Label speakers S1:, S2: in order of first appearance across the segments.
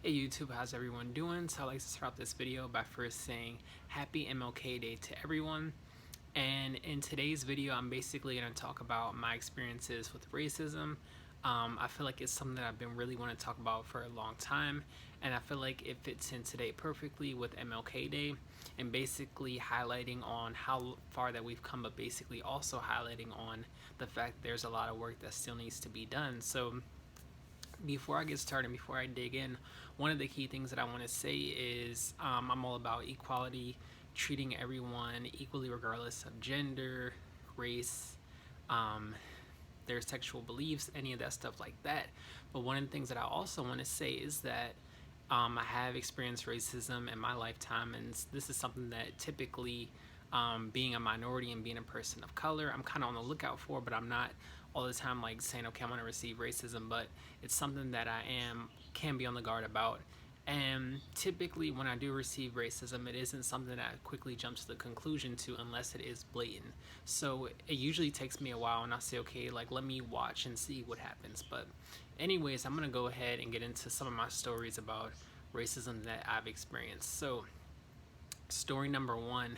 S1: Hey YouTube, how's everyone doing? So I'd like to start off this video by first saying happy MLK Day to everyone. And in today's video, I'm basically going to talk about my experiences with racism. I feel like it's something that I've been really wanting to talk about for a long time, and I feel like it fits in today perfectly with MLK Day and basically highlighting on how far that we've come, but basically also highlighting on the fact there's a lot of work that still needs to be done. So before I get started, before I dig in, one of the key things that I want to say is I'm all about equality, treating everyone equally regardless of gender, race, um, their sexual beliefs, any of that stuff like that. But one of the things that I also want to say is that I have experienced racism in my lifetime, and this is something that typically, being a minority and being a person of color, I'm kind of on the lookout for, but I'm not all the time like saying, okay, I'm going to receive racism, but it's something that can be on the guard about. And typically, when I do receive racism, it isn't something that I quickly jump to the conclusion to unless it is blatant. So it usually takes me a while, and I say, okay, like let me watch and see what happens. But, anyways, I'm gonna go ahead and get into some of my stories about racism that I've experienced. So, story number one,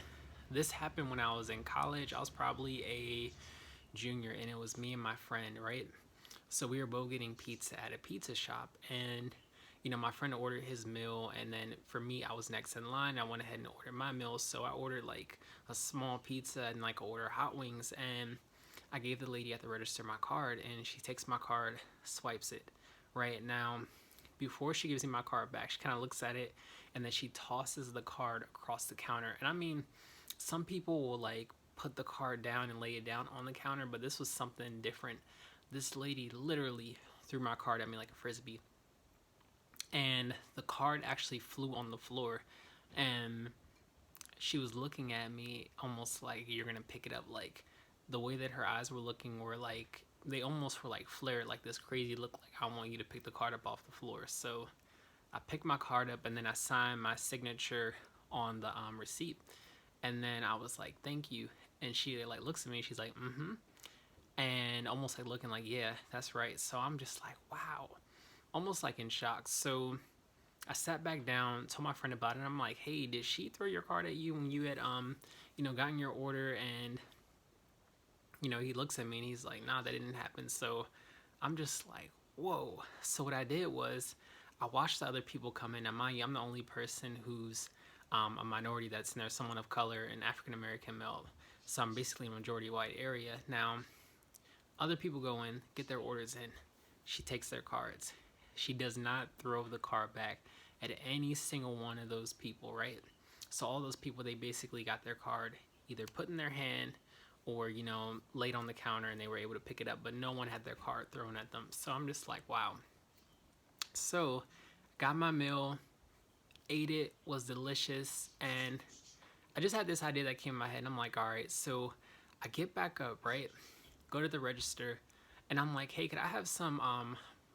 S1: this happened when I was in college. I was probably a junior, and it was me and my friend, right? So we were both getting pizza at a pizza shop, and my friend ordered his meal, and then for me, I was next in line. I went ahead and ordered my meal, so I ordered like a small pizza and like order hot wings, and I gave the lady at the register my card, and she takes my card, swipes it. Right now, before she gives me my card back, she kind of looks at it, and then she tosses the card across the counter. And I mean, some people will like put the card down and lay it down on the counter, but this was something different. This lady literally threw my card at me like a frisbee, and the card actually flew on the floor, and she was looking at me almost like you're gonna pick it up. Like the way that her eyes were looking were like they almost were like flared, like this crazy look, like I want you to pick the card up off the floor. So I picked my card up, and then I signed my signature on the receipt, and then I was like, thank you. And she like looks at me, she's like, mm-hmm, and almost like looking like, yeah, that's right. So I'm just like, wow, almost like in shock. So I sat back down, told my friend about it, and I'm like, hey, did she throw your card at you when you had gotten your order? And he looks at me and he's like, nah, that didn't happen. So I'm just like, whoa. So what I did was I watched the other people come in. Now mind you, I'm the only person who's a minority that's in there, someone of color, an African American male. So I'm basically a majority white area. Now other people go in, get their orders in. She takes their cards. She does not throw the card back at any single one of those people, right? So all those people, they basically got their card either put in their hand or, laid on the counter, and they were able to pick it up, but no one had their card thrown at them. So I'm just like, wow. So got my meal, ate it, was delicious, and I just had this idea that came in my head. And I'm like, all right, so I get back up, right? Go to the register, and I'm like, hey, could I have some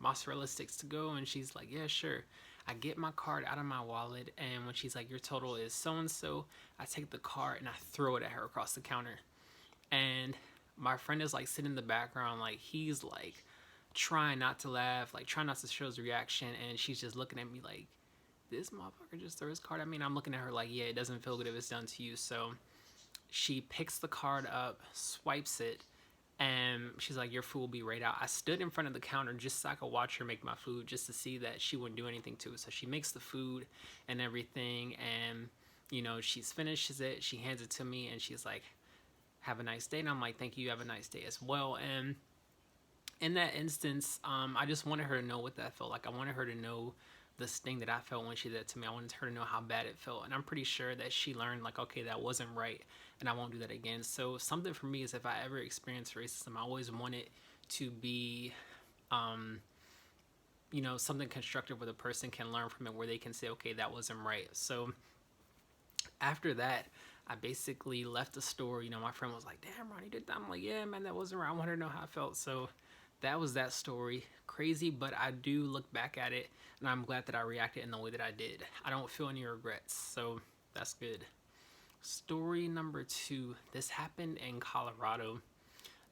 S1: mozzarella sticks to go? And she's like, yeah, sure. I get my card out of my wallet, and when she's like, your total is so and so, I take the card and I throw it at her across the counter. And my friend is like sitting in the background, like he's like trying not to laugh, like trying not to show his reaction, and she's just looking at me like, this motherfucker just threw his card at me. And I'm looking at her like, yeah, it doesn't feel good if it's done to you. So she picks the card up, swipes it, and she's like, your food will be right out. I stood in front of the counter just so I could watch her make my food, just to see that she wouldn't do anything to it. So she makes the food and everything, and she's finishes it, she hands it to me, and she's like, have a nice day. And I'm like, thank you, have a nice day as well. And in that instance, I just wanted her to know what that felt like. I wanted her to know the sting that I felt when she did that to me. I wanted her to know how bad it felt. And I'm pretty sure that she learned, like, okay, that wasn't right, and I won't do that again. So something for me is, if I ever experience racism, I always want it to be, something constructive where the person can learn from it, where they can say, okay, that wasn't right. So after that, I basically left the store. My friend was like, damn, Ronnie did that. I'm like, yeah, man, that wasn't right. I wanted to know how I felt. So that was that story. Crazy, but I do look back at it, and I'm glad that I reacted in the way that I did. I don't feel any regrets, so that's good. Story number two. This happened in Colorado.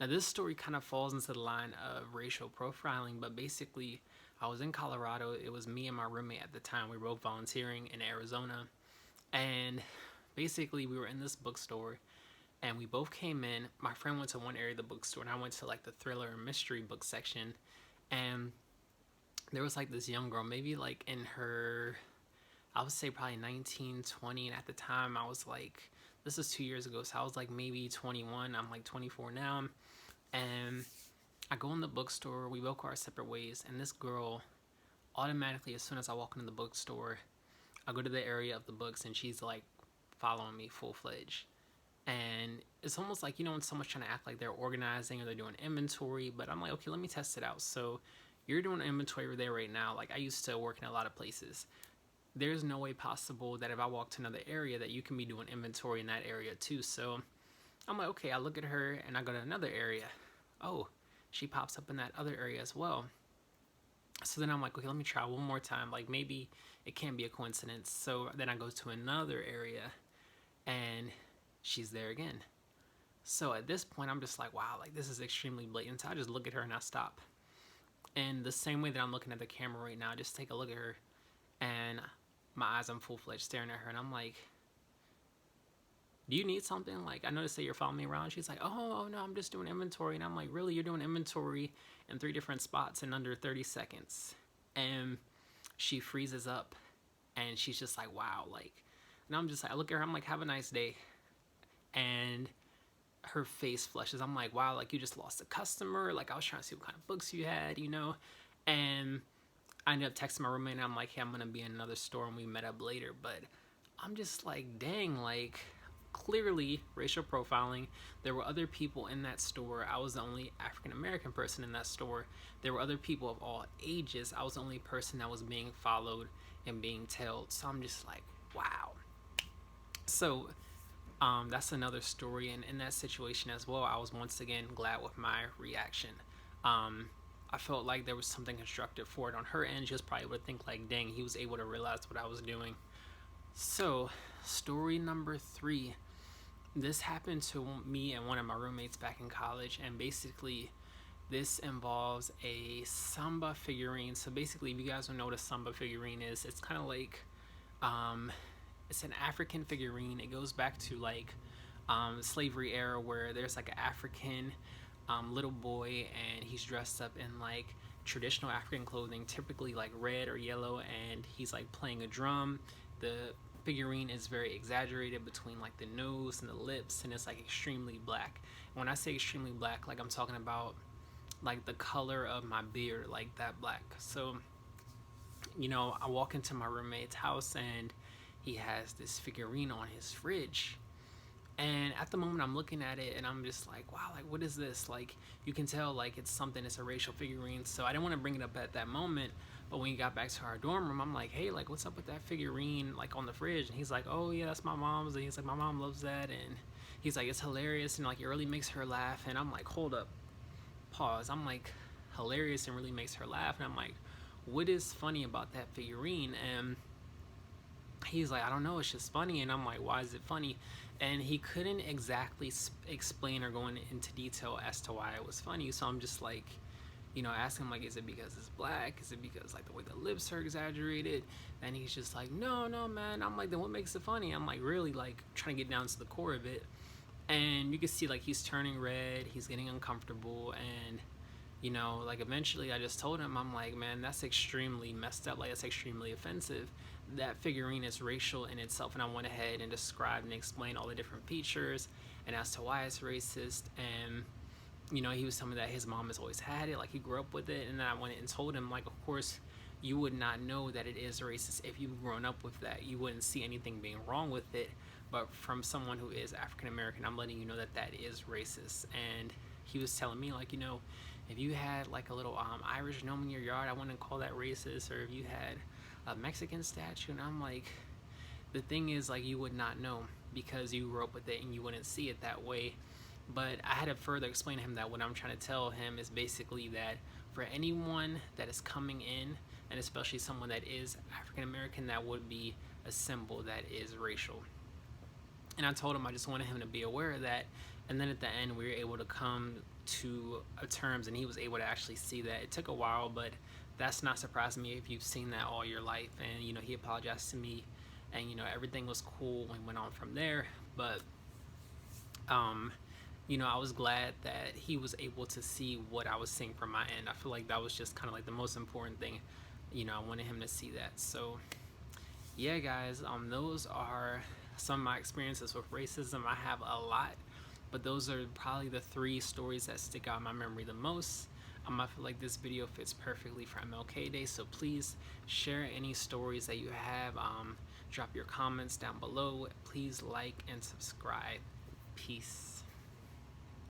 S1: Now, this story kind of falls into the line of racial profiling, but basically, I was in Colorado. It was me and my roommate at the time. We were both volunteering in Arizona. And basically, we were in this bookstore and we both came in. My friend went to one area of the bookstore and I went to like the thriller and mystery book section. And there was like this young girl, maybe like in her, I would say probably 19, 20. And at the time, I was like, this is 2 years ago. So I was like maybe 21. I'm like 24 now. And I go in the bookstore. We both go our separate ways. And this girl, automatically, as soon as I walk into the bookstore, I go to the area of the books and she's like following me full fledged. And it's almost like, when someone's trying to act like they're organizing or they're doing inventory, but I'm like, okay, let me test it out. So you're doing inventory over there right now. Like I used to work in a lot of places. There's no way possible that if I walk to another area that you can be doing inventory in that area too. So I'm like, okay, I look at her and I go to another area. Oh, she pops up in that other area as well. So then I'm like, okay, let me try one more time. Like maybe it can't be a coincidence. So then I go to another area and she's there again. So at this point, I'm just like, wow, like this is extremely blatant. So I just look at her and I stop. And the same way that I'm looking at the camera right now, I just take a look at her and my eyes, I'm full-fledged staring at her. And I'm like, do you need something? Like, I noticed that you're following me around. She's like, oh, no, I'm just doing inventory. And I'm like, really? You're doing inventory in 3 different spots in under 30 seconds? And she freezes up and she's just like, wow. Like, and I'm just like, I look at her, I'm like, have a nice day. And her face flushes. I'm like, wow, like you just lost a customer. Like I was trying to see what kind of books you had, And I ended up texting my roommate and I'm like, hey, I'm going to be in another store and we met up later. But I'm just like, dang, like clearly racial profiling. There were other people in that store. I was the only African American person in that store. There were other people of all ages. I was the only person that was being followed and being tailed. So I'm just like, wow. So that's another story. And in that situation as well, I was once again glad with my reaction. I felt like there was something constructive for it on her end. She was probably would think like, dang, he was able to realize what I was doing. So story number 3. This happened to me and one of my roommates back in college. And basically this involves a Samba figurine. So basically, if you guys don't know what a Samba figurine is, it's kind of like, it's an African figurine. It goes back to like slavery era where there's like an African little boy and he's dressed up in like traditional African clothing, typically like red or yellow, and he's like playing a drum. The figurine is very exaggerated between like the nose and the lips, and it's like extremely black. And when I say extremely black, like I'm talking about like the color of my beard, like that black. So I walk into my roommate's house and he has this figurine on his fridge. And at the moment I'm looking at it and I'm just like, wow, like what is this? Like you can tell like it's a racial figurine. So I didn't want to bring it up at that moment. But when we got back to our dorm room, I'm like, hey, like what's up with that figurine like on the fridge? And he's like, oh yeah, that's my mom's. And he's like, my mom loves that. And he's like, it's hilarious and like it really makes her laugh. And I'm like, hold up, pause. I'm like, hilarious and really makes her laugh. And I'm like, what is funny about that figurine? And he's like, I don't know, it's just funny. And I'm like, why is it funny? And he couldn't exactly explain or go into detail as to why it was funny. So I'm just like, asking him like, is it because it's black? Is it because like the way the lips are exaggerated? And he's just like, no, man. I'm like, then what makes it funny? I'm like, really like trying to get down to the core of it. And you can see like he's turning red, he's getting uncomfortable, and like eventually I just told him, I'm like, man, that's extremely messed up, like it's extremely offensive. That figurine is racial in itself, and I went ahead and described and explained all the different features and as to why it's racist. And he was telling me that his mom has always had it, like he grew up with it. And then I went and told him like, of course you would not know that it is racist if you've grown up with that. You wouldn't see anything being wrong with it. But from someone who is African American, I'm letting you know that that is racist. And he was telling me like, if you had like a little Irish gnome in your yard, I wouldn't call that racist. Or if you had a Mexican statue, and I'm like, the thing is like you would not know because you grew up with it and you wouldn't see it that way. But I had to further explain to him that what I'm trying to tell him is basically that for anyone that is coming in, and especially someone that is African American, that would be a symbol that is racial. And I told him I just wanted him to be aware of that. And then at the end, we were able to come to terms, and he was able to actually see that. It took a while, but that's not surprising me if you've seen that all your life. And you know, he apologized to me, and you know, everything was cool and went on from there. But you know, I was glad that he was able to see what I was seeing from my end. I feel like that was just kind of like the most important thing. You know, I wanted him to see that. So yeah, guys, those are some of my experiences with racism. I have a lot, but those are probably the 3 stories that stick out in my memory the most. I feel like this video fits perfectly for MLK Day, so please share any stories that you have. Drop your comments down below. Please like and subscribe. Peace.